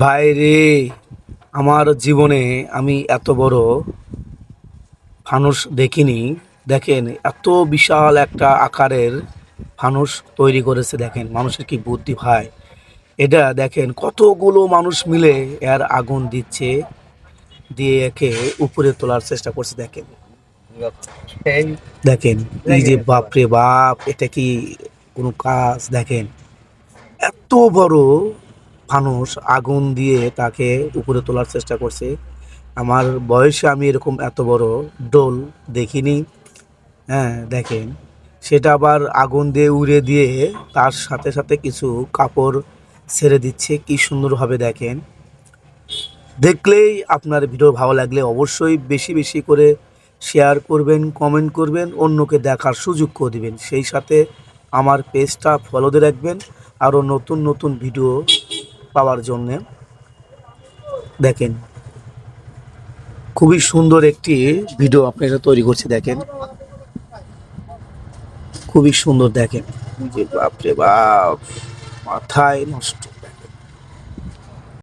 ভাইরে, আমার জীবনে আমি এত বড় ফানুস দেখিনি। দেখেন, এত বিশাল একটা আকারের ফানুস তৈরি করেছে। দেখেন মানুষের কি বুদ্ধি ভাই। এটা দেখেন কতগুলো মানুষ মিলে এর আগুন দিচ্ছে, দিয়ে একে উপরে তোলার চেষ্টা করছে। দেখেন দেখেন এই যে বাপরে বাপ, এটা কি কোনো কাজ? দেখেন এত বড় ফানুস আগুন দিয়ে তাকে উপরে তোলার চেষ্টা করছে। আমার বয়সে আমি এরকম এত বড় ডোল দেখিনি। হ্যাঁ দেখেন, সেটা আবার আগুন দিয়ে উড়ে দিয়ে তার সাথে সাথে কিছু কাপড় ছেড়ে দিচ্ছে। কি সুন্দরভাবে দেখেন। দেখলেই আপনার ভিডিও ভালো লাগলে অবশ্যই বেশি বেশি করে শেয়ার করবেন, কমেন্ট করবেন, অন্যকে দেখার সুযোগ করে দিবেন। সেই সাথে আমার পেজটা ফলো দিয়ে রাখবেন আরও নতুন নতুন ভিডিও পাওয়ার জন্যে। দেখেন খুবই সুন্দর একটি ভিডিও আপনারা তৈরি করছে। দেখেন খুবই সুন্দর। দেখেন যে বাপরে বাপ, মাথায় নষ্ট।